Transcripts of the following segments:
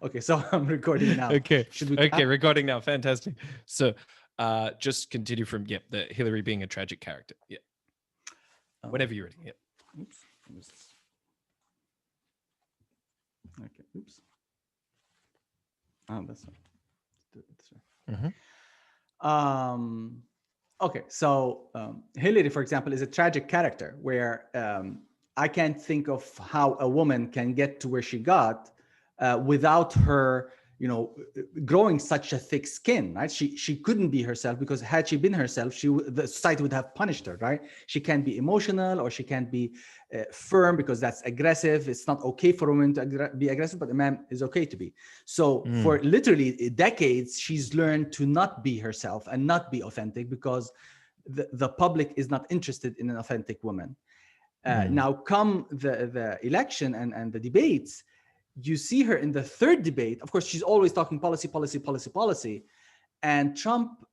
Okay, so I'm recording now. Okay. Should we Okay, clap? recording now. Fantastic. So just continue from, the Hillary being a tragic character. Yeah. Um, Whenever you're ready. Yeah. oops. Okay. Oops. Oh, that's right. Do it this Mm-hmm. way. Okay, so Hillary, for example, is a tragic character where I can't think of how a woman can get to where she got without her, growing such a thick skin, right? She couldn't be herself, because had she been herself, the society would have punished her, right? She can't be emotional, or she can't be firm, because that's aggressive. It's not okay for a woman to be aggressive, but a man is okay to be. So for literally decades, she's learned to not be herself and not be authentic, because the public is not interested in an authentic woman. Now come the election and the debates, you see her in the third debate. Of course, she's always talking policy. And Trump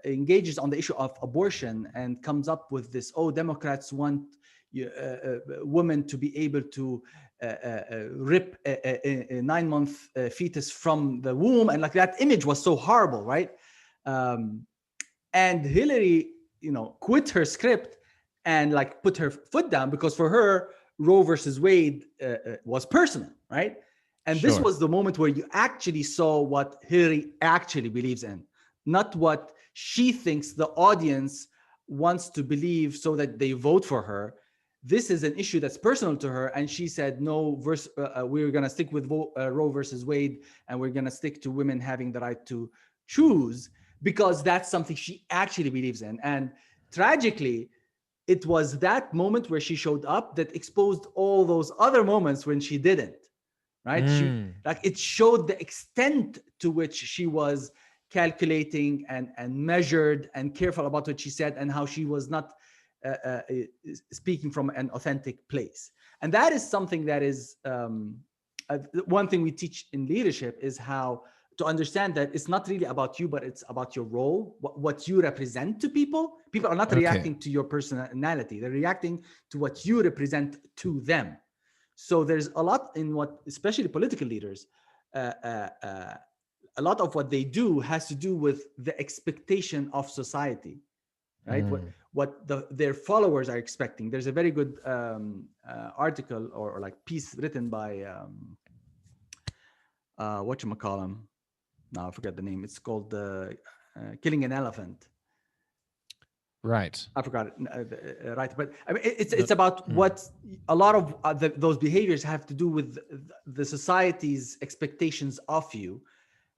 engages on the issue of abortion and comes up with this, Democrats want women to be able to rip a 9-month fetus from the womb. And like, that image was so horrible, right? And Hillary, quit her script and like put her foot down, because for her, Roe versus Wade was personal, right? And this Sure. was the moment where you actually saw what Hillary actually believes in, not what she thinks the audience wants to believe so that they vote for her. This is an issue that's personal to her, and she said, no, we're going to stick with Roe versus Wade, and we're going to stick to women having the right to choose, because that's something she actually believes in. And tragically, it was that moment where she showed up that exposed all those other moments when she didn't, right? It showed the extent to which she was calculating and measured and careful about what she said, and how she was not speaking from an authentic place. And that is something that is one thing we teach in leadership, is how to understand that it's not really about you, but it's about your role, what you represent to people. People are not reacting to your personality. They're reacting to what you represent to them. So there's a lot in what, especially political leaders, a lot of what they do has to do with the expectation of society, right? Their followers are expecting. There's a very good article or like piece written by whatchamacallem. Now I forget the name. It's called Killing an Elephant. Right. I forgot it. Right, but I mean, it's about what a lot of those behaviors have to do with the society's expectations of you,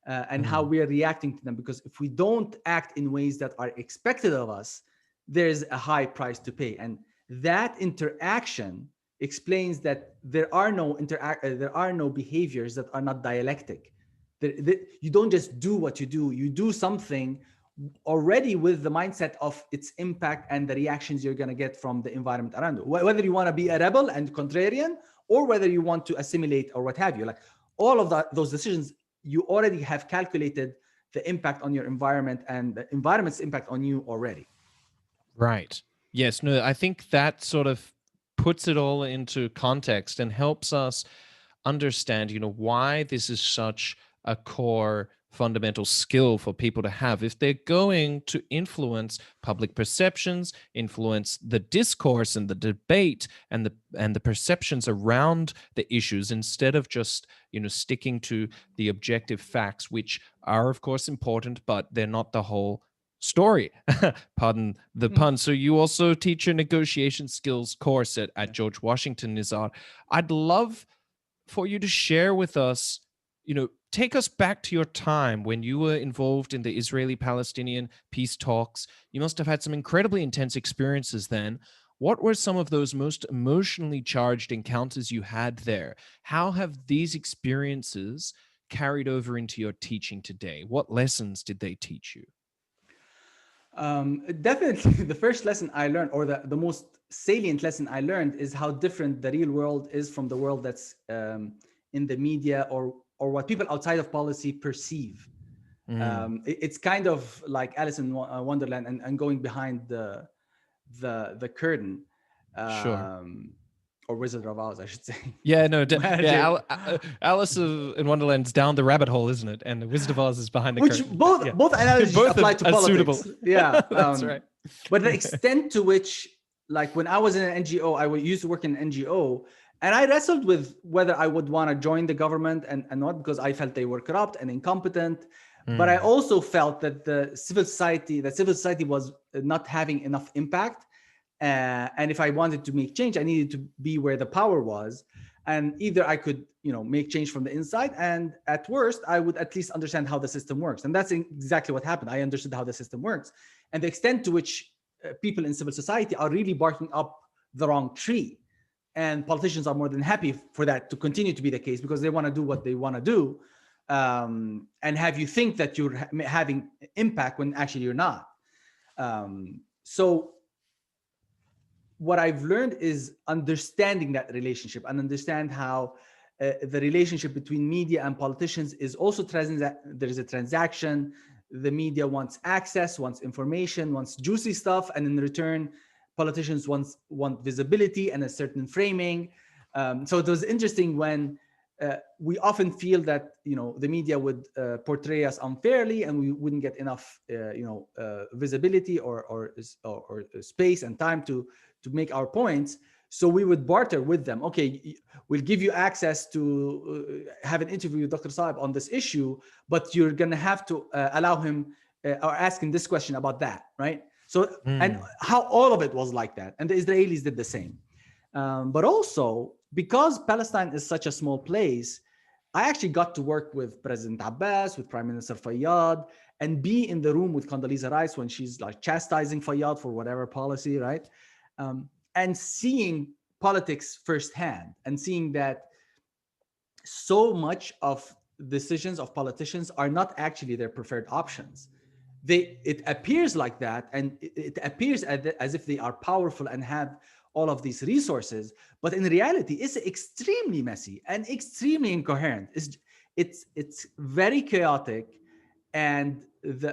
and how we are reacting to them. Because if we don't act in ways that are expected of us, there's a high price to pay. And that interaction explains that there are no behaviors that are not dialectic. You don't just do what you do. You do something already with the mindset of its impact and the reactions you're going to get from the environment around you. Whether you want to be a rebel and contrarian, or whether you want to assimilate or what have you. Like all of those decisions, you already have calculated the impact on your environment and the environment's impact on you already. Right. Yes. No, I think that sort of puts it all into context and helps us understand, why this is such a core fundamental skill for people to have if they're going to influence public perceptions, influence the discourse and the debate and the perceptions around the issues, instead of just sticking to the objective facts, which are of course important, but they're not the whole story. Pardon the pun. So you also teach a negotiation skills course at George Washington, Nizar. I'd love for you to share with us, take us back to your time when you were involved in the Israeli-Palestinian peace talks. You must have had some incredibly intense experiences then. What were some of those most emotionally charged encounters you had there? How have these experiences carried over into your teaching today? What lessons did they teach you? Definitely the first lesson I learned, or the most salient lesson I learned, is how different the real world is from the world that's in the media, or what people outside of policy perceive. It's kind of like Alice in Wonderland and going behind the curtain. Sure. or Wizard of Oz, I should say. Yeah, no, Magic. Alice in Wonderland's down the rabbit hole, isn't it? And the Wizard of Oz is behind the Which curtain. both both analogies Both apply to are politics. suitable. Yeah, That's right. but the extent to which, like when I was in an NGO, used to work in an NGO, and I wrestled with whether I would want to join the government and not, because I felt they were corrupt and incompetent. But I also felt that civil society was not having enough impact. And if I wanted to make change, I needed to be where the power was. And either I could, make change from the inside, and at worst, I would at least understand how the system works. And that's exactly what happened. I understood how the system works, and the extent to which people in civil society are really barking up the wrong tree. And politicians are more than happy for that to continue to be the case, because they want to do what they want to do, and have you think that you're having impact when actually you're not. So what I've learned is understanding that relationship, and understand how the relationship between media and politicians is also there is a transaction. The media wants access, wants information, wants juicy stuff, and in return, politicians want visibility and a certain framing. So it was interesting when we often feel that the media would portray us unfairly, and we wouldn't get enough visibility or space and time to make our points. So we would barter with them. Okay, we'll give you access to have an interview with Dr. Saab on this issue, but you're going to have to allow him or ask him this question about that, right? So, and how all of it was like that. And the Israelis did the same. But also, because Palestine is such a small place, I actually got to work with President Abbas, with Prime Minister Fayyad, and be in the room with Condoleezza Rice when she's like chastising Fayyad for whatever policy, right? And seeing politics firsthand, and seeing that so much of decisions of politicians are not actually their preferred options. It appears like that, and it appears as if they are powerful and have all of these resources, but in reality, it's extremely messy and extremely incoherent. It's very chaotic, and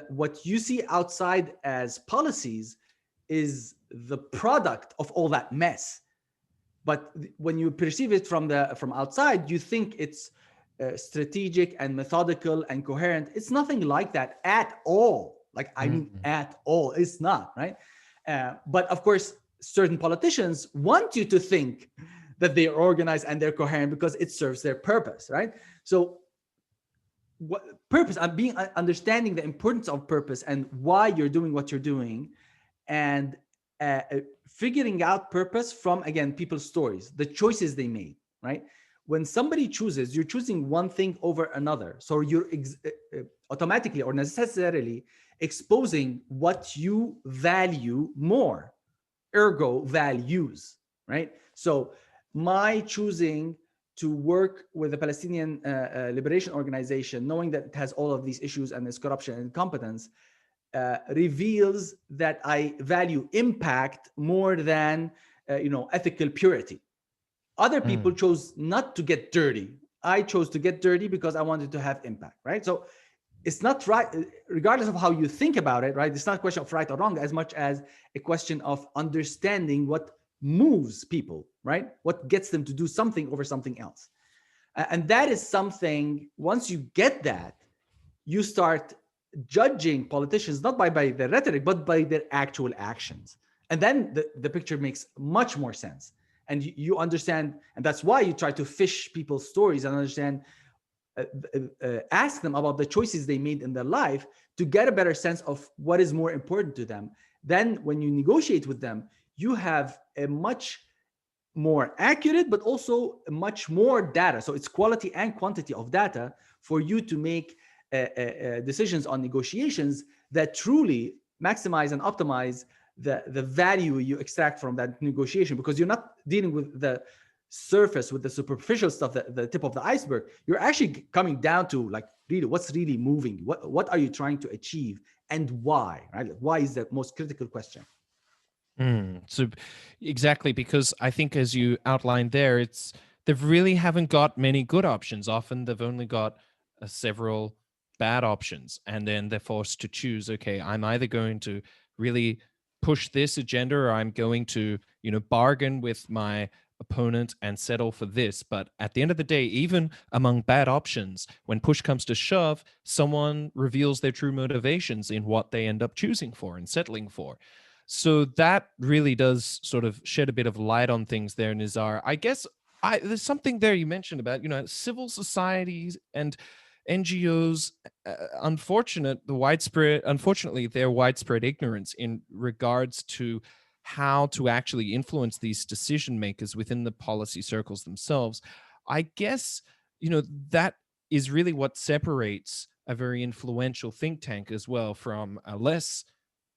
what you see outside as policies is the product of all that mess. But when you perceive it from outside, you think it's strategic and methodical and coherent. It's nothing like that at all. Like, I mean, at all. It's not, right? But of course, certain politicians want you to think that they're organized and they're coherent because it serves their purpose, right? So what purpose? Understanding the importance of purpose and why you're doing what you're doing, and figuring out purpose from, again, people's stories, the choices they made, right? When somebody chooses, you're choosing one thing over another. So you're automatically or necessarily exposing what you value more, ergo values, right? So my choosing to work with the Palestinian Liberation Organization, knowing that it has all of these issues and its corruption and incompetence, reveals that I value impact more than ethical purity. Other people chose not to get dirty. I chose to get dirty because I wanted to have impact, right? So it's not right, regardless of how you think about it, right? It's not a question of right or wrong as much as a question of understanding what moves people, right? What gets them to do something over something else. And that is something, once you get that, you start judging politicians not by their rhetoric, but by their actual actions. And then the picture makes much more sense. And you understand, and that's why you try to fish people's stories and understand, ask them about the choices they made in their life to get a better sense of what is more important to them. Then when you negotiate with them, you have a much more accurate, but also much more data. So it's quality and quantity of data for you to make decisions on negotiations that truly maximize and optimize the value you extract from that negotiation, because you're not dealing with the surface, with the superficial stuff, the tip of the iceberg. You're actually coming down to like really what's really moving. What are you trying to achieve and why, right? Like, why is the most critical question. So exactly, because I think as you outlined there, they really haven't got many good options. Often they've only got several bad options, and then they're forced to choose, okay, I'm either going to really push this agenda, or I'm going to, bargain with my opponent and settle for this. But at the end of the day, even among bad options, when push comes to shove, someone reveals their true motivations in what they end up choosing for and settling for. So that really does sort of shed a bit of light on things there, Nizar. I guess there's something there you mentioned about, civil societies and NGOs, unfortunately, their widespread ignorance in regards to how to actually influence these decision makers within the policy circles themselves. I guess, that is really what separates a very influential think tank as well from a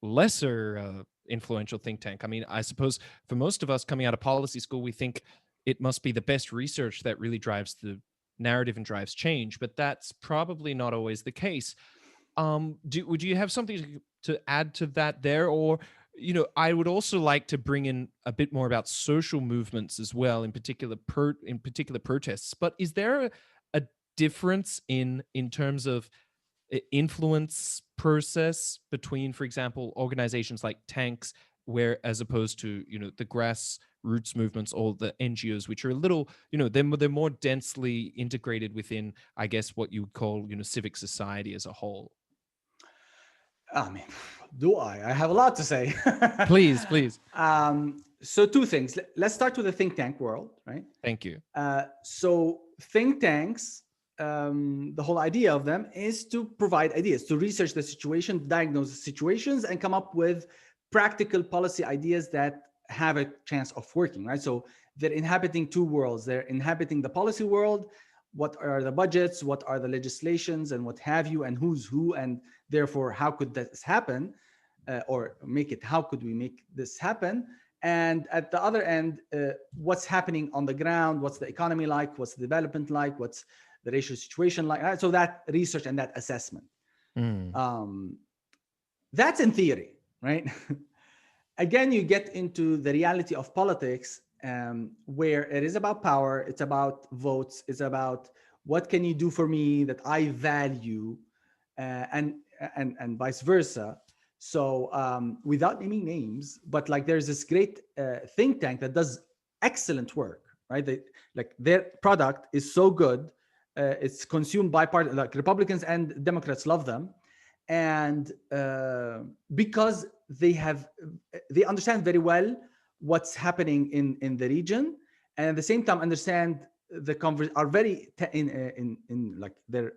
lesser influential think tank. I mean, I suppose for most of us coming out of policy school, we think it must be the best research that really drives the narrative and drives change, but that's probably not always the case. Would you have something to add to that there? Or, I would also like to bring in a bit more about social movements as well, in particular protests. But is there a difference in terms of influence process between, for example, organizations like tanks, where as opposed to the grassroots movements or the NGOs, which are a little, they're more densely integrated within, I guess, what you would call civic society as a whole? I mean, do I have a lot to say. Please. So two things. Let's start with the think tank world, right? Thank you. So think tanks, the whole idea of them is to provide ideas, to research the situation, diagnose the situations, and come up with practical policy ideas that have a chance of working, right? So they're inhabiting two worlds. They're inhabiting the policy world. What are the budgets? What are the legislations and what have you, and who's who, and therefore how could this happen, how could we make this happen? And at the other end, what's happening on the ground? What's the economy like? What's the development like? What's the racial situation like? Right? So that research and that assessment. That's in theory, right? Again, you get into the reality of politics, where it is about power, it's about votes, it's about what can you do for me that I value, and vice versa. So without naming names, but like there's this great think tank that does excellent work, right? Their product is so good, it's consumed by like Republicans and Democrats love them, and because they understand very well what's happening in the region, and at the same time understand are very in like their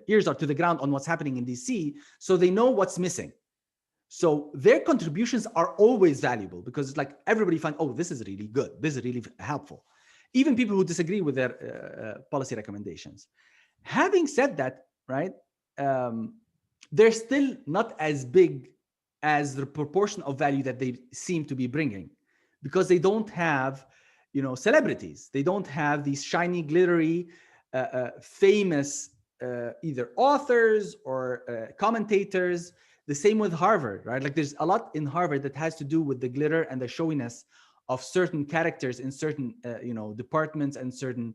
ears are to the ground on what's happening in DC, so they know what's missing. So their contributions are always valuable because it's like everybody finds, oh, this is really good, this is really helpful, even people who disagree with their policy recommendations. Having said that, right, they're still not as big as the proportion of value that they seem to be bringing, because they don't have, celebrities. They don't have these shiny, glittery, famous either authors or commentators. The same with Harvard, right? Like there's a lot in Harvard that has to do with the glitter and the showiness of certain characters in certain, departments and certain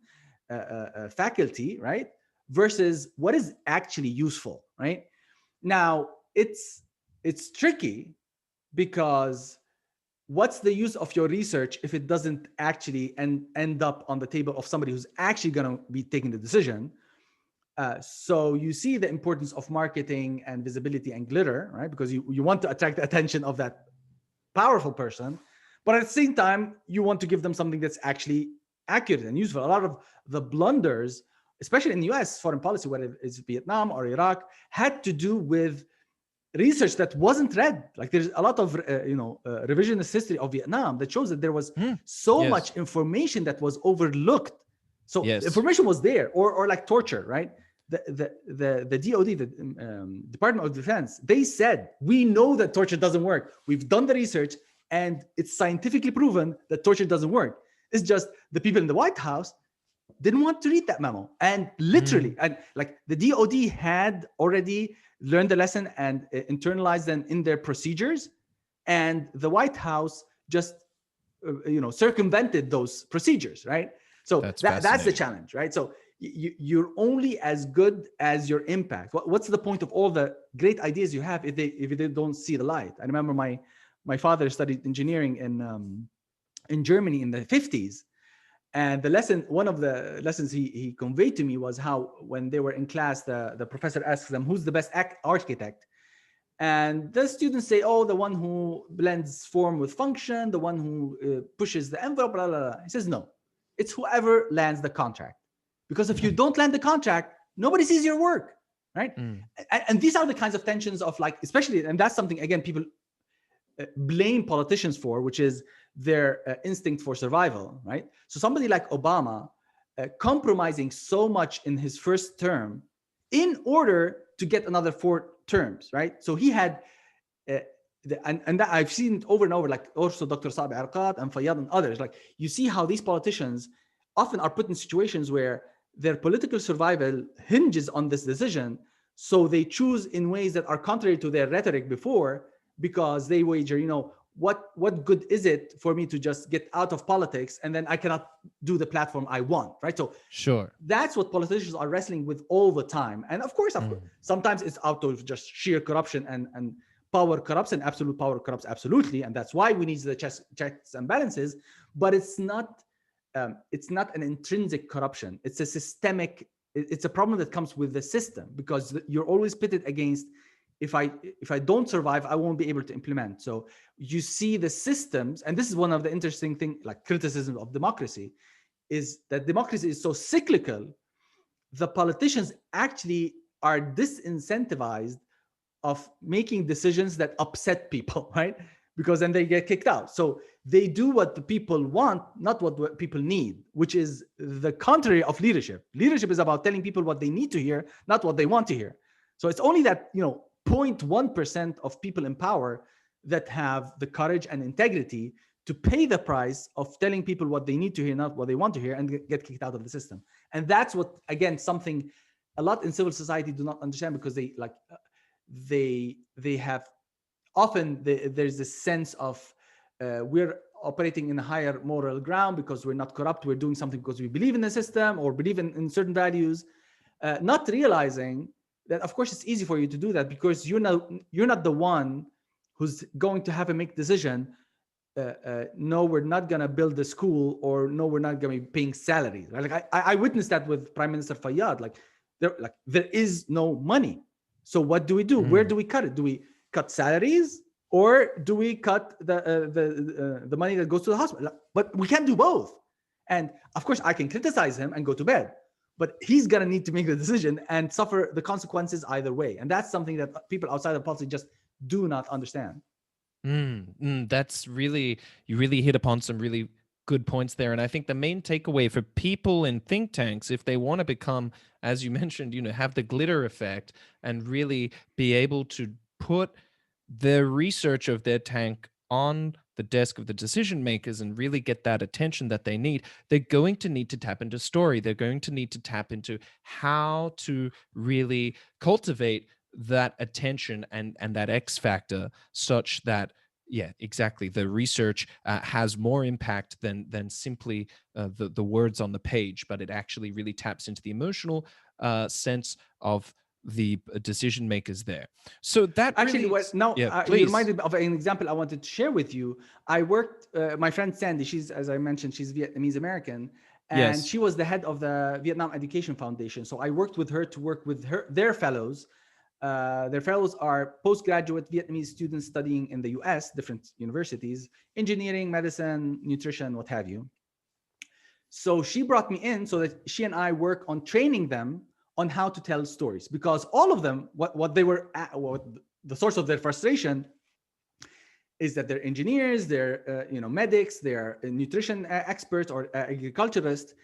faculty, right? Versus what is actually useful, right? Now, it's tricky because what's the use of your research if it doesn't actually end up on the table of somebody who's actually going to be taking the decision? So you see the importance of marketing and visibility and glitter, right? Because you want to attract the attention of that powerful person, but at the same time, you want to give them something that's actually accurate and useful. A lot of the blunders, especially in US foreign policy, whether it's Vietnam or Iraq, had to do with research that wasn't read. Like there's a lot of revisionist history of Vietnam that shows that there was so much information that was overlooked. So information was there, or like torture, right? The DOD, the Department of Defense, they said, we know that torture doesn't work. We've done the research and it's scientifically proven that torture doesn't work. It's just the people in the White House didn't want to read that memo. And literally, and like the DOD had already learned the lesson and internalized them in their procedures. And the White House just, circumvented those procedures, right? So that's the challenge, right? So you're only as good as your impact. What's the point of all the great ideas you have if they don't see the light? I remember my father studied engineering in Germany in the 50s. And one of the lessons he conveyed to me was how when they were in class, the professor asks them, who's the best architect? And the students say, oh, the one who blends form with function, the one who pushes the envelope, blah, blah, blah. He says, no, it's whoever lands the contract. Because if you don't land the contract, nobody sees your work, right? And these are the kinds of tensions of like, especially, and that's something, again, people blame politicians for, which is their instinct for survival, right? So somebody like Obama compromising so much in his first term in order to get another 4 terms, right? So he had, and that I've seen it over and over, like also Dr. Sabi Arqat and Fayyad and others, like you see how these politicians often are put in situations where their political survival hinges on this decision. So they choose in ways that are contrary to their rhetoric before, because they wager, what good is it for me to just get out of politics and then I cannot do the platform I want, right? So sure, that's what politicians are wrestling with all the time. And of course, sometimes it's out of just sheer corruption and power corrupts, and absolute power corrupts absolutely. And that's why we need the checks and balances. But it's not an intrinsic corruption. It's a systemic, it's a problem that comes with the system, because you're always pitted against, if I don't survive, I won't be able to implement. So you see the systems, and this is one of the interesting things, like criticism of democracy, is that democracy is so cyclical. The politicians actually are disincentivized of making decisions that upset people, right? Because then they get kicked out. So they do what the people want, not what people need, which is the contrary of leadership. Leadership is about telling people what they need to hear, not what they want to hear. So it's only that, 0.1% of people in power that have the courage and integrity to pay the price of telling people what they need to hear, not what they want to hear, and get kicked out of the system. And that's what, again, something a lot in civil society do not understand, because they have often there's this sense of we're operating in a higher moral ground because we're not corrupt, we're doing something because we believe in the system or believe in certain values, not realizing that of course it's easy for you to do that because you're not the one who's going to have to make decision. No, we're not going to build the school, or no, we're not going to be paying salaries. Right? Like I witnessed that with Prime Minister Fayyad. There is no money. So what do we do? Where do we cut it? Do we cut salaries, or do we cut the money that goes to the hospital? But we can't do both. And of course, I can criticize him and go to bed, but he's going to need to make the decision and suffer the consequences either way. And that's something that people outside of policy just do not understand. That's really, you really hit upon some really good points there. And I think the main takeaway for people in think tanks, if they want to become, as you mentioned, have the glitter effect and really be able to put the research of their tank on the desk of the decision makers and really get that attention that they need, they're going to need to tap into story. They're going to need to tap into how to really cultivate that attention and that X factor, such that, yeah, exactly, the research has more impact than simply the words on the page, but it actually really taps into the emotional sense of the decision makers there. So that actually really, you reminded me of an example I wanted to share with you. I worked, my friend Sandy, she's, as I mentioned, she's Vietnamese American, and she was the head of the Vietnam Education Foundation. So I worked with her to work with their fellows. Their fellows are postgraduate Vietnamese students studying in the US, different universities, engineering, medicine, nutrition, what have you. So she brought me in so that she and I work on training them on how to tell stories, because all of them, what the source of their frustration is that they're engineers, they're medics, they're nutrition experts or agriculturists,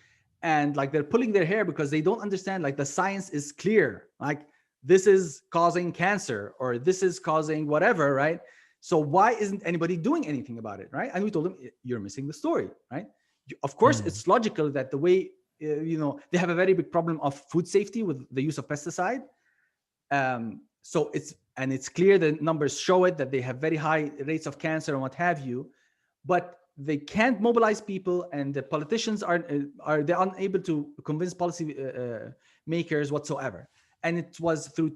and like they're pulling their hair because they don't understand, like the science is clear, like this is causing cancer or this is causing whatever, right? So why isn't anybody doing anything about it, right? And we told them, you're missing the story, right? Of course, it's logical that the way, they have a very big problem of food safety with the use of pesticide. So it's clear, the numbers show it, that they have very high rates of cancer and what have you, but they can't mobilize people, and the politicians they're unable to convince policy makers whatsoever. And it was through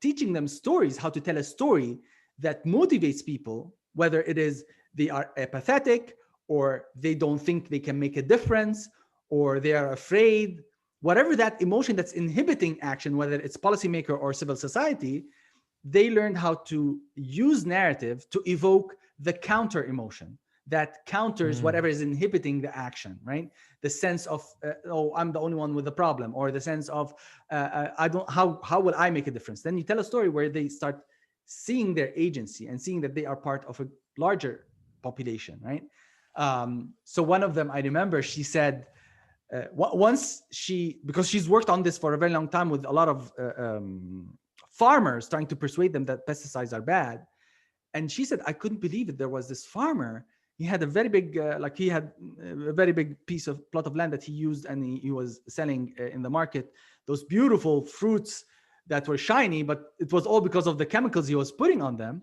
teaching them stories, how to tell a story that motivates people, whether it is they are apathetic or they don't think they can make a difference, or they are afraid, whatever that emotion that's inhibiting action, whether it's policymaker or civil society, they learned how to use narrative to evoke the counter emotion that counters whatever is inhibiting the action, right? The sense of, oh, I'm the only one with the problem, or the sense of, I don't, how will I make a difference? Then you tell a story where they start seeing their agency and seeing that they are part of a larger population, right? So one of them, I remember, she said, once because she's worked on this for a very long time with a lot of farmers, trying to persuade them that pesticides are bad. And she said, I couldn't believe it. There was this farmer. He had a very big, he had a very big plot of land that he used, and he was selling in the market those beautiful fruits that were shiny, but it was all because of the chemicals he was putting on them.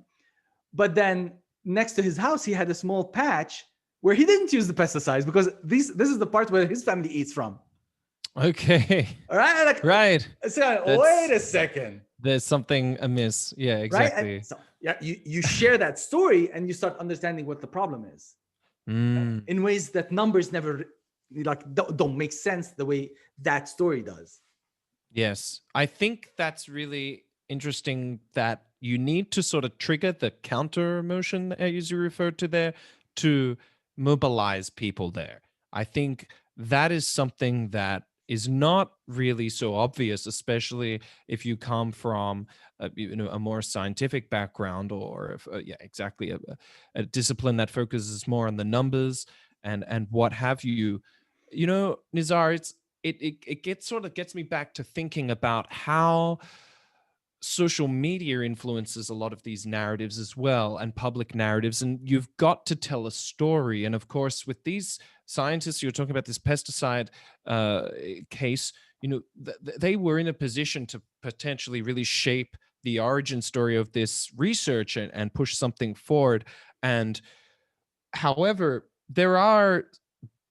But then next to his house, he had a small patch where he didn't use the pesticides, because this is the part where his family eats from. Okay. All right. Like, right. So wait a second. There's something amiss. Yeah, exactly. Right? So, yeah, you share that story and you start understanding what the problem is in ways that numbers never don't make sense the way that story does. Yes, I think that's really interesting, that you need to sort of trigger the counter emotion, as you referred to there, to mobilize people there. I think that is something that is not really so obvious, especially if you come from a more scientific background, or exactly a discipline that focuses more on the numbers and what have you. Nizar, it gets me back to thinking about how social media influences a lot of these narratives as well, and public narratives, and you've got to tell a story. And of course, with these scientists, you're talking about this pesticide case, they were in a position to potentially really shape the origin story of this research and push something forward. And however, there are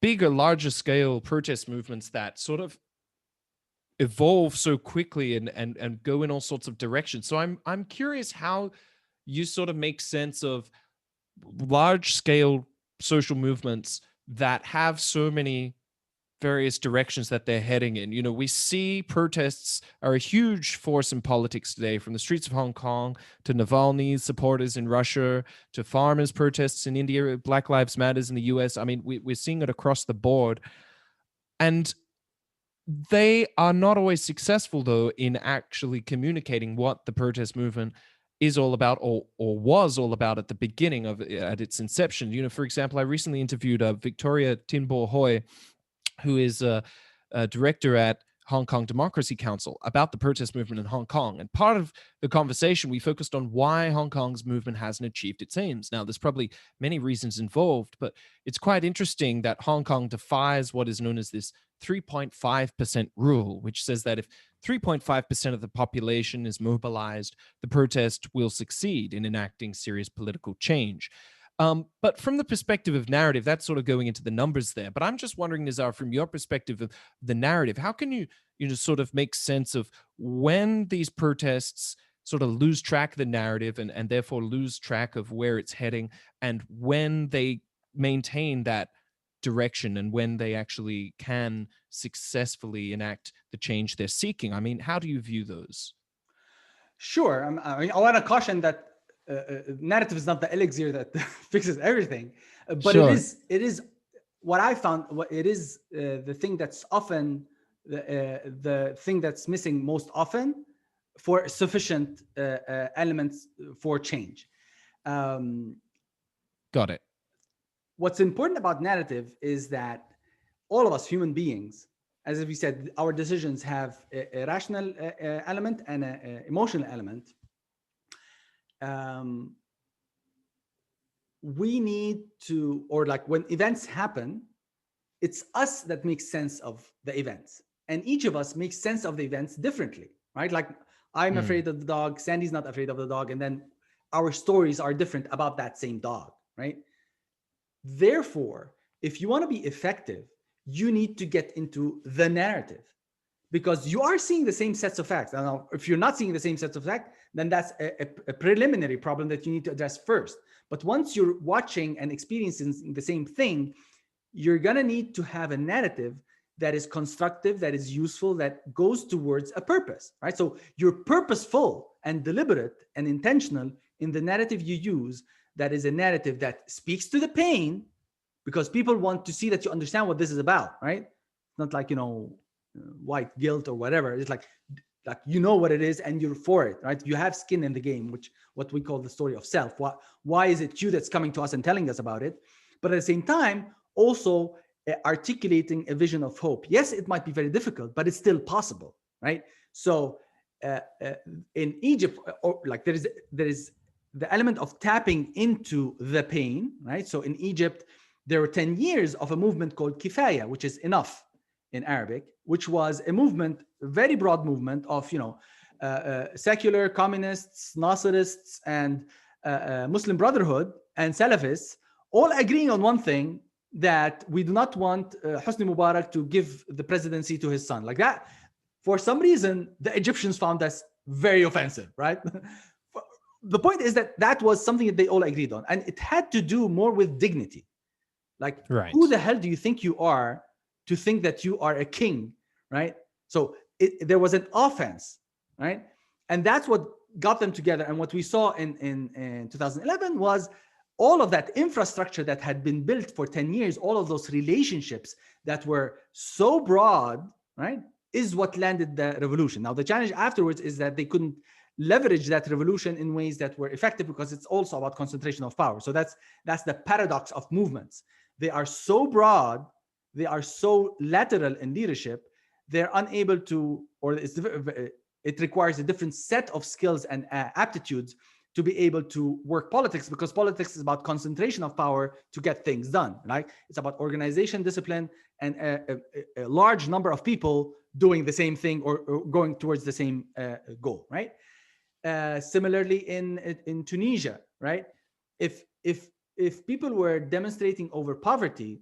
bigger, larger scale protest movements that sort of evolve so quickly and go in all sorts of directions. So I'm curious how you sort of make sense of large scale social movements that have so many various directions that they're heading in. We see protests are a huge force in politics today, from the streets of Hong Kong to Navalny's supporters in Russia, to farmers' protests in India, Black Lives Matters in the US. I mean, we're seeing it across the board. And they are not always successful, though, in actually communicating what the protest movement is all about, or was all about at the beginning of at its inception. For example, I recently interviewed Victoria Tin Bo Hoi, who is a director at Hong Kong Democracy Council, about the protest movement in Hong Kong. And part of the conversation, we focused on why Hong Kong's movement hasn't achieved its aims. Now, there's probably many reasons involved, but it's quite interesting that Hong Kong defies what is known as this 3.5% rule, which says that if 3.5% of the population is mobilized, the protest will succeed in enacting serious political change. But from the perspective of narrative, that's sort of going into the numbers there. But I'm just wondering, Nizar, from your perspective of the narrative, how can you sort of make sense of when these protests sort of lose track of the narrative and therefore lose track of where it's heading, and when they maintain that direction, and when they actually can successfully enact the change they're seeking? I mean, how do you view those? Sure. I want to caution that narrative is not the elixir that fixes everything, but Sure. it is what I found. It is the thing that's often the thing that's missing most often for sufficient elements for change. Got it. What's important about narrative is that all of us human beings, as we said, our decisions have a rational element and an emotional element. We need to, or like when events happen, it's us that makes sense of the events, and each of us makes sense of the events differently, right? Like, I'm afraid of the dog, Sandy's not afraid of the dog, and then our stories are different about that same dog, right? Therefore, if you want to be effective, you need to get into the narrative, because you are seeing the same sets of facts. Now, if you're not seeing the same sets of facts, then that's a preliminary problem that you need to address first. But once you're watching and experiencing the same thing, you're going to need to have a narrative that is constructive, that is useful, that goes towards a purpose, right? So you're purposeful and deliberate and intentional in the narrative you use. That is a narrative that speaks to the pain, because people want to see that you understand what this is about, right? It's not like, white guilt or whatever. It's like you know what it is and you're for it, right? You have skin in the game, which what we call the story of self. Why is it you that's coming to us and telling us about it? But at the same time, also articulating a vision of hope. Yes, it might be very difficult, but it's still possible, right? So in Egypt, or like there is the element of tapping into the pain, right? So in Egypt, there were 10 years of a movement called Kifaya, which is enough in Arabic, which was a movement, a very broad movement of, secular communists, Nasirists, and Muslim Brotherhood and Salafists, all agreeing on one thing, that we do not want Hosni Mubarak to give the presidency to his son. Like that, for some reason, the Egyptians found that very offensive, right? The point is that was something that they all agreed on. And it had to do more with dignity. Like, who the hell do you think you are to think that you are a king, right? So there was an offense, right? And that's what got them together. And what we saw in 2011 was all of that infrastructure that had been built for 10 years, all of those relationships that were so broad, right, is what landed the revolution. Now, the challenge afterwards is that they couldn't leverage that revolution in ways that were effective, because it's also about concentration of power. So that's the paradox of movements. They are so broad, they are so lateral in leadership, they're unable to, or it requires a different set of skills and aptitudes to be able to work politics, because politics is about concentration of power to get things done, right? It's about organization, discipline, and a large number of people doing the same thing or going towards the same goal, right? Similarly in Tunisia, right? If people were demonstrating over poverty,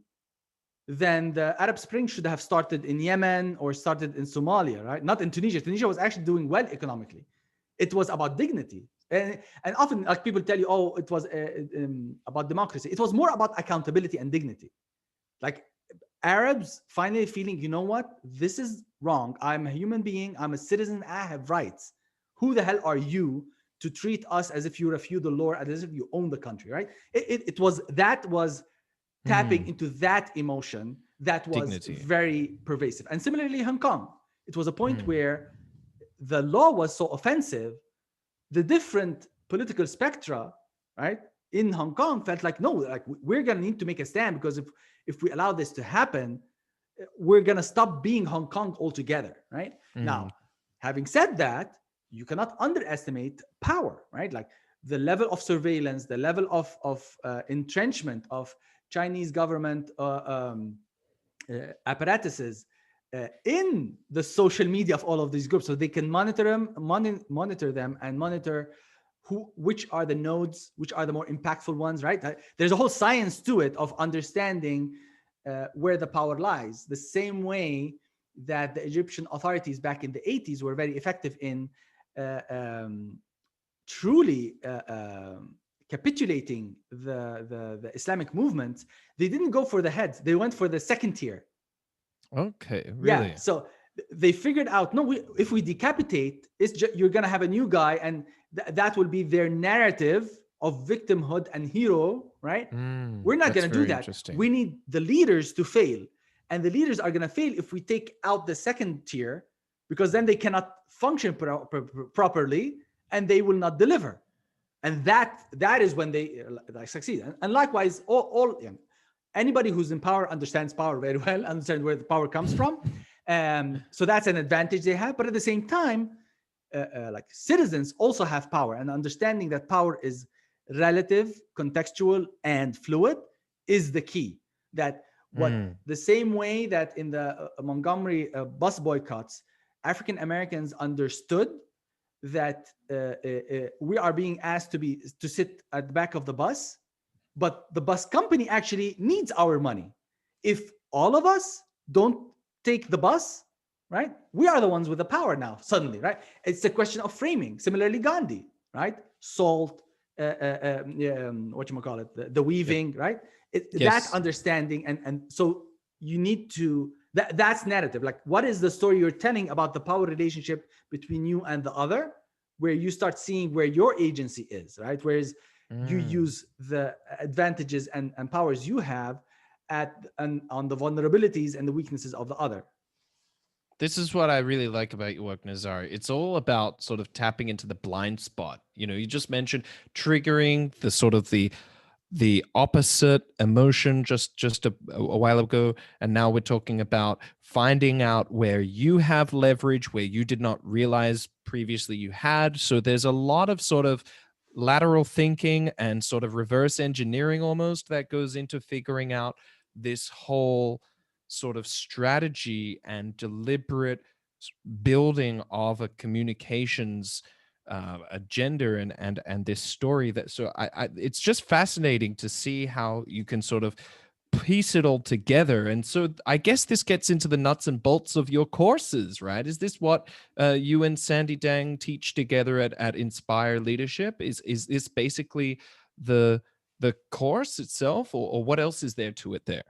then the Arab Spring should have started in Yemen or started in Somalia, right? Not in Tunisia. Tunisia was actually doing well economically. It was about dignity. And often, like, people tell you, oh, it was about democracy. It was more about accountability and dignity. Like, Arabs finally feeling, you know what? This is wrong. I'm a human being. I'm a citizen. I have rights. Who the hell are you to treat us as if you're a feudal lord, as if you own the country, right? It was tapping into that emotion that was dignity. Very pervasive. And similarly, Hong Kong, it was a point where the law was so offensive, the different political spectra, right, in Hong Kong felt like, no, like, we're going to need to make a stand, because if we allow this to happen, we're going to stop being Hong Kong altogether, right? Now, having said that, you cannot underestimate power, right? Like, the level of surveillance, the level of entrenchment of Chinese government apparatuses in the social media of all of these groups, so they can monitor them and monitor which are the nodes, which are the more impactful ones, right? There's a whole science to it of understanding where the power lies. The same way that the Egyptian authorities back in the 80s were very effective in truly capitulating the Islamic movement. They didn't go for the heads; they went for the second tier. Okay, really? Yeah. So they figured out, no, if we decapitate, you're gonna have a new guy, and that will be their narrative of victimhood and hero, right? We're not gonna do that. We need the leaders to fail, and the leaders are gonna fail if we take out the second tier, because then they cannot function properly, and they will not deliver. And that is when they succeed. And likewise, all anybody who's in power understands power very well, understands where the power comes from. So that's an advantage they have. But at the same time, like, citizens also have power, and understanding that power is relative, contextual, and fluid is the key. That the same way that in the Montgomery bus boycotts, African Americans understood that we are being asked to sit at the back of the bus, but the bus company actually needs our money. If all of us don't take the bus, right? We are the ones with the power now, suddenly, right? It's a question of framing. Similarly, Gandhi, right? Salt, what you call it, the Yep. weaving, right? That Yes. understanding, and so you need to, that's narrative. Like, what is the story you're telling about the power relationship between you and the other, where you start seeing where your agency is, right? Whereas you Mm. use the advantages and powers you have and on the vulnerabilities and the weaknesses of the other. This is what I really like about your work, Nizar. It's all about sort of tapping into the blind spot. You just mentioned triggering the sort of the opposite emotion just a while ago, and now we're talking about finding out where you have leverage where you did not realize previously you had. So there's a lot of sort of lateral thinking and sort of reverse engineering almost that goes into figuring out this whole sort of strategy and deliberate building of a communications agenda and this story. That so I it's just fascinating to see how you can sort of piece it all together. And so I guess this gets into the nuts and bolts of your courses, right? Is this what you and Sandy Dang teach together at Inspire Leadership? Is this basically the course itself, or what else is there to it there?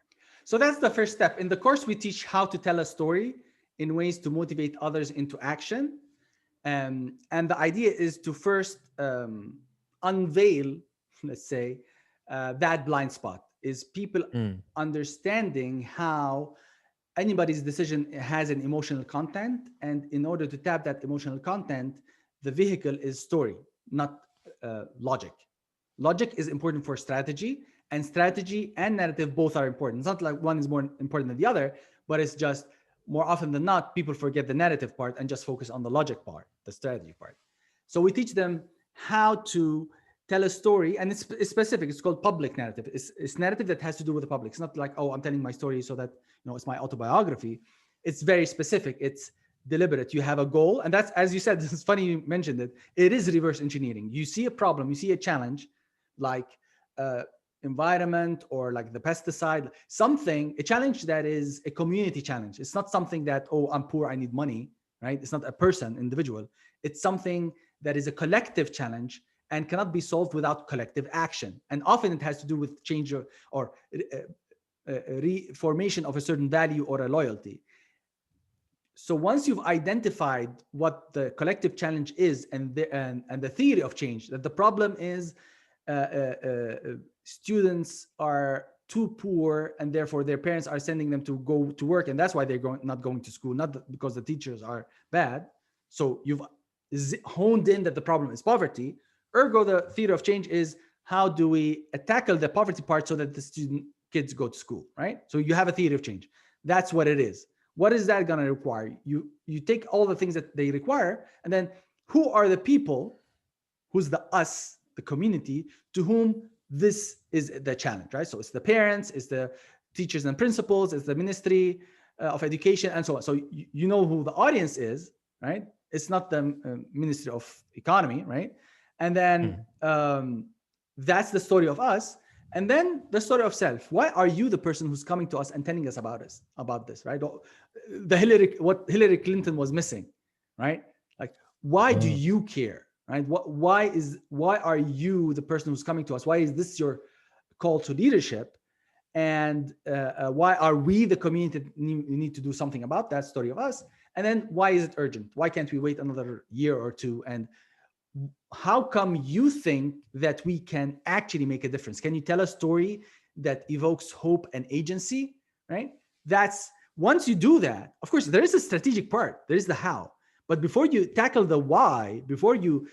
So that's the first step. In the course, we teach how to tell a story in ways to motivate others into action. And the idea is to first unveil, let's say, that blind spot is people Mm, understanding how anybody's decision has an emotional content. And in order to tap that emotional content, the vehicle is story, not logic. Logic is important for strategy, and strategy and narrative both are important. It's not like one is more important than the other, but it's just more often than not, people forget the narrative part and just focus on the logic part, the strategy part. So we teach them how to tell a story, and it's specific. It's called public narrative. It's narrative that has to do with the public. It's not like, oh, I'm telling my story so that it's my autobiography. It's very specific. It's deliberate. You have a goal, and that's, as you said, it's funny you mentioned it. It is reverse engineering. You see a problem, you see a challenge, like environment or like the pesticide, something, a challenge that is a community challenge. It's not something that, oh, I'm poor, I need money, right? It's not a person, individual. It's something that is a collective challenge and cannot be solved without collective action. And often it has to do with change or reformation of a certain value or a loyalty. So once you've identified what the collective challenge is and the theory of change, that the problem is students are too poor and therefore their parents are sending them to go to work, and that's why they're not going to school, not because the teachers are bad. So you've honed in that the problem is poverty. Ergo, the theory of change is how do we tackle the poverty part so that the student kids go to school, right? So you have a theory of change. That's what it is. What is that going to require? You take all the things that they require, and then who are the people, who's the us, the community, to whom this is the challenge, right? So it's the parents, it's the teachers and principals, it's the Ministry of Education, and so on. So you know who the audience is, right? It's not the Ministry of Economy, right? And then that's the story of us. And then the story of self. Why are you the person who's coming to us and telling us about this, right? What Hilary Clinton was missing, right? Like, why do you care, right? Why are you the person who's coming to us? Why is this your call to leadership? And why are we the community that need to do something about that story of us? And then why is it urgent? Why can't we wait another year or two? And how come you think that we can actually make a difference? Can you tell a story that evokes hope and agency, right? That's, once you do that, of course, there is a strategic part, there is the how. But before you tackle the why, before you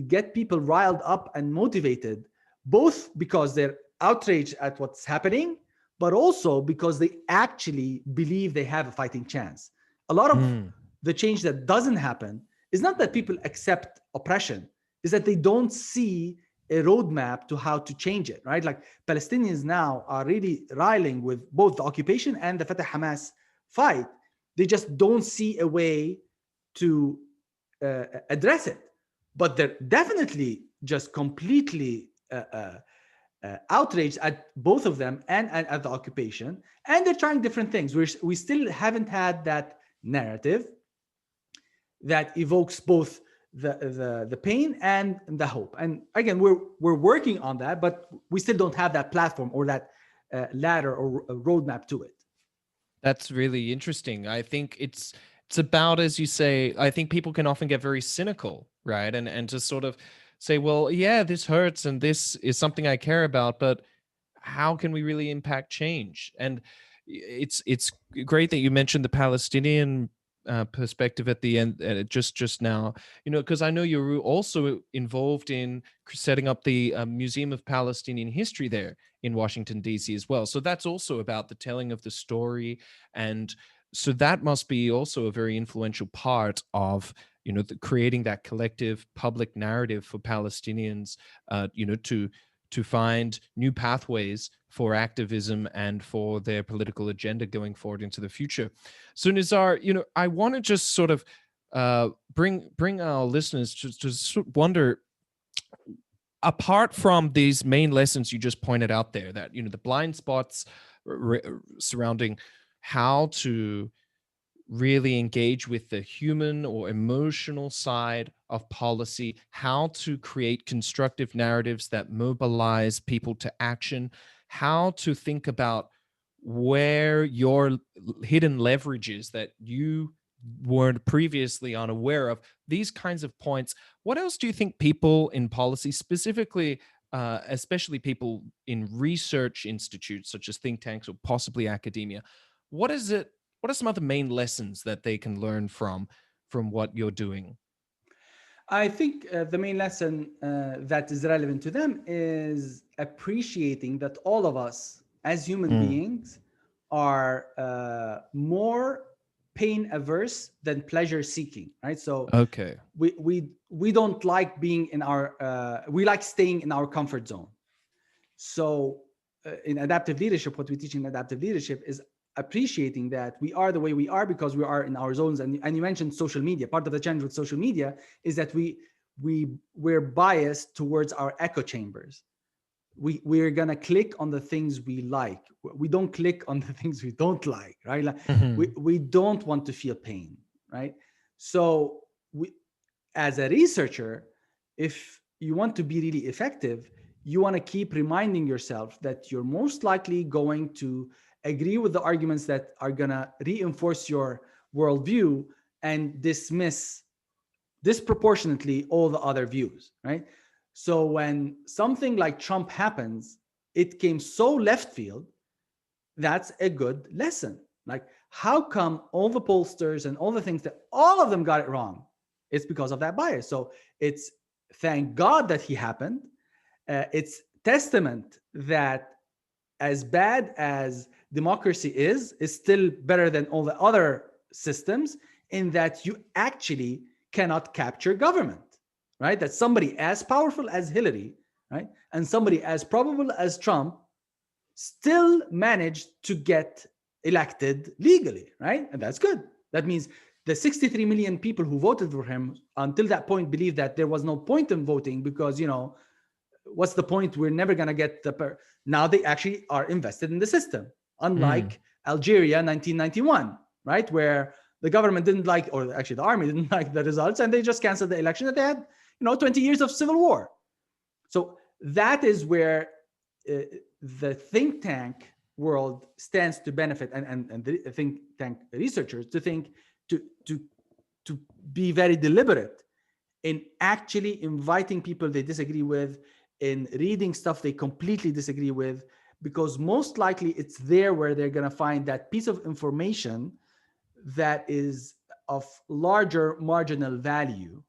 get people riled up and motivated, both because they're outraged at what's happening, but also because they actually believe they have a fighting chance. A lot of the change that doesn't happen is not that people accept oppression, is that they don't see a roadmap to how to change it, right? Like Palestinians now are really riling with both the occupation and the Fatah Hamas fight. They just don't see a way to address it. But they're definitely just completely outraged at both of them and at the occupation. And they're trying different things. We still haven't had that narrative that evokes both the pain and the hope. And again, we're working on that, but we still don't have that platform or that ladder or a roadmap to it. That's really interesting. I think it's about, as you say, I think people can often get very cynical, right? And just sort of say, well, yeah, this hurts and this is something I care about, but how can we really impact change? And it's great that you mentioned the Palestinian perspective at the end, just now, because I know you're also involved in setting up the Museum of Palestinian History there in Washington D.C. as well. So that's also about the telling of the story, and so that must be also a very influential part of creating that collective public narrative for Palestinians, to find new pathways for activism and for their political agenda going forward into the future. So Nizar, I want to just sort of bring our listeners to wonder, apart from these main lessons you just pointed out there, that the blind spots surrounding how to really engage with the human or emotional side of policy, how to create constructive narratives that mobilize people to action, how to think about where your hidden leverages that you weren't previously unaware of, these kinds of points. What else do you think people in policy, specifically, especially people in research institutes such as think tanks or possibly academia, what is it? What are some other main lessons that they can learn from what you're doing? I think the main lesson that is relevant to them is appreciating that all of us as human beings are more pain averse than pleasure seeking, right? So Okay. we don't like being in our we like staying in our comfort zone. So in adaptive leadership, what we teach in adaptive leadership is appreciating that we are the way we are because we are in our zones. And you mentioned social media. Part of the challenge with social media is that we're biased towards our echo chambers. We're gonna click on the things we like. We don't click on the things we don't like, right? Like, we don't want to feel pain, right? So as a researcher, if you want to be really effective, you want to keep reminding yourself that you're most likely going to agree with the arguments that are going to reinforce your worldview and dismiss disproportionately all the other views, right? So when something like Trump happens, it came so left field. That's a good lesson. Like, how come all the pollsters and all the things that all of them got it wrong? It's because of that bias. So it's thank God that he happened. It's testament that as bad as democracy is still better than all the other systems in that you actually cannot capture government, right? That somebody as powerful as Hillary, right, and somebody as probable as Trump still managed to get elected legally, right? And that's good. That means the 63 million people who voted for him until that point believed that there was no point in voting because, what's the point? We're never going to get now they actually are invested in the system, unlike Algeria 1991, right? Where the government didn't like, or actually the army didn't like the results, and they just canceled the election. That they had, 20 years of civil war. So that is where the think tank world stands to benefit, and the think tank researchers to be very deliberate in actually inviting people they disagree with, in reading stuff they completely disagree with, because most likely it's there where they're going to find that piece of information that is of larger marginal value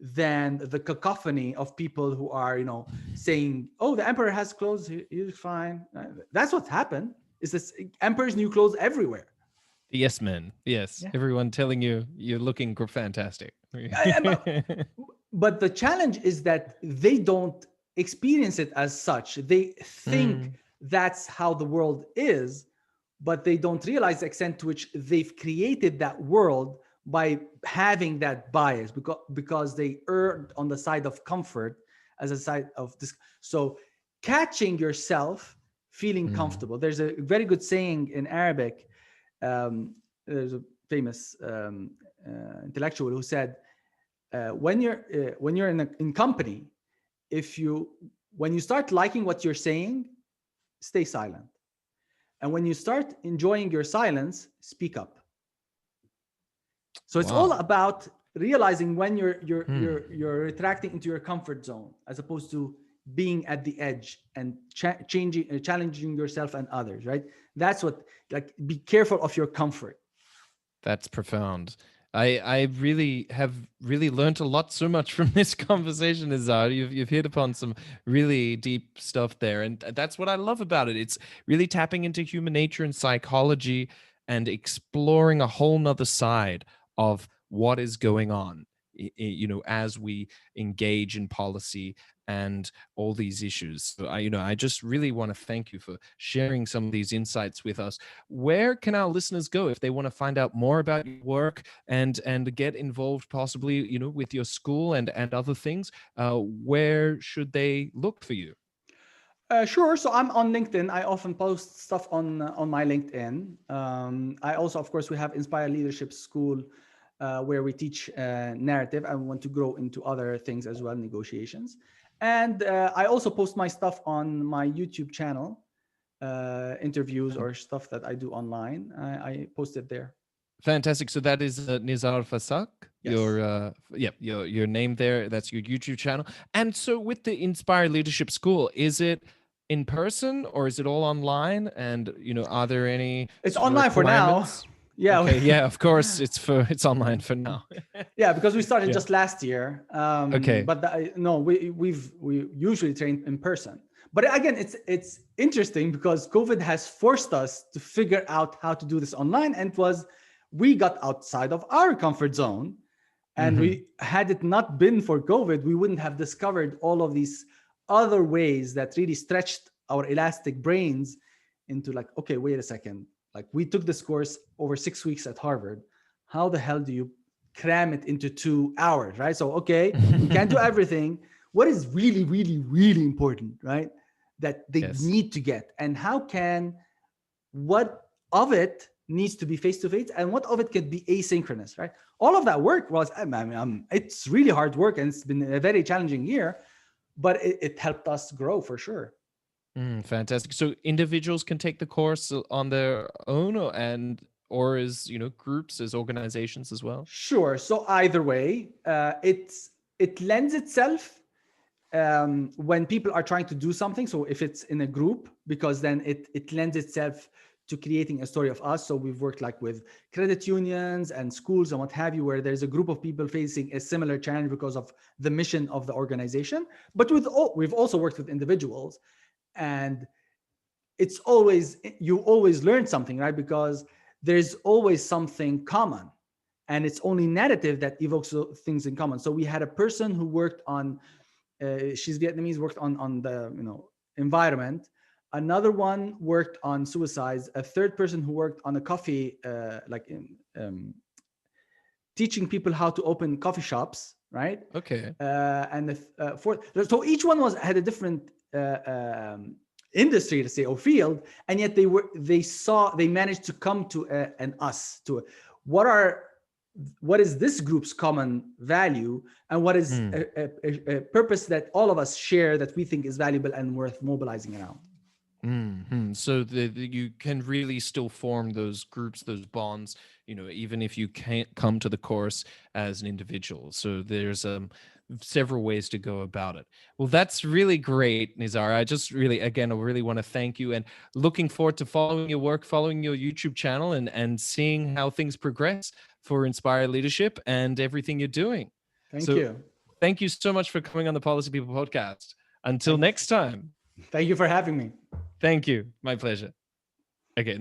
than the cacophony of people who are, saying, "Oh, the emperor has clothes; he's fine." That's what's happened. Is this emperor's new clothes everywhere? The yes men, yes, Yeah. everyone telling you you're looking fantastic. But the challenge is that they don't experience it as such. They think that's how the world is, but they don't realize the extent to which they've created that world by having that bias because they err on the side of comfort as a side of this. So catching yourself feeling comfortable. There's a very good saying in Arabic. There's a famous intellectual who said, when you're in company, when you start liking what you're saying, stay silent, and when you start enjoying your silence, speak up. So it's all Wow. about realizing when you're retracting into your comfort zone, as opposed to being at the edge and challenging yourself and others, right? That's what, like, be careful of your comfort. That's profound. I really have really learned a lot, so much from this conversation, Nizar. You've hit upon some really deep stuff there, and that's what I love about it. It's really tapping into human nature and psychology and exploring a whole nother side of what is going on, as we engage in policy and all these issues. So I just really want to thank you for sharing some of these insights with us. Where can our listeners go if they want to find out more about your work and get involved, possibly, with your school and other things? Where should they look for you? Sure. So I'm on LinkedIn. I often post stuff on my LinkedIn. I also, of course, we have Inspire Leadership School, where we teach narrative, and we want to grow into other things as well, negotiations. And I also post my stuff on my YouTube channel, interviews or stuff that I do online. I post it there. Fantastic. So that is Nizar Farsakh, Yes. your name there. That's your YouTube channel. And so with the Inspire Leadership School, is it in person or is it all online? And are there any It's online for now. requirements? Yeah. Okay, yeah, of course, it's online for now. Yeah, because we started Yeah. just last year. Okay. But no, we usually train in person. But again, it's interesting because COVID has forced us to figure out how to do this online, and we got outside of our comfort zone. And had it not been for COVID, we wouldn't have discovered all of these other ways that really stretched our elastic brains into, like, okay, wait a second. Like, we took this course over 6 weeks at Harvard. How the hell do you cram it into 2 hours, right? So, okay, we can't do everything. What is really, really, really important, right? That they Yes. need to get, and what of it needs to be face-to-face and what of it could be asynchronous, right? All of that work was, it's really hard work, and it's been a very challenging year, but it helped us grow for sure. Fantastic. So individuals can take the course on their own, or as groups, as organizations as well. Sure. So either way, it lends itself when people are trying to do something. So if it's in a group, because then it lends itself to creating a story of us. So we've worked like with credit unions and schools and what have you, where there's a group of people facing a similar challenge because of the mission of the organization. But we've also worked with individuals, and you always learn something, right? Because there's always something common, and it's only narrative that evokes things in common. So we had a person who worked on, she's Vietnamese, worked on the environment. Another one worked on suicides. A third person who worked on a coffee, teaching people how to open coffee shops, right? Okay. And the fourth. So each one had a different industry, to say, or field, and yet they managed to come to what is this group's common value, and what is a purpose that all of us share that we think is valuable and worth mobilizing around. So you can really still form those groups, those bonds, even if you can't come to the course as an individual. So there's several ways to go about it. Well, that's really great, Nizar. I really want to thank you, and looking forward to following your work, following your YouTube channel, and seeing how things progress for Inspire Leadership and everything you're doing. Thank you. Thank you so much for coming on the Policy People podcast. Until next time. Thank you for having me. Thank you. My pleasure. Okay.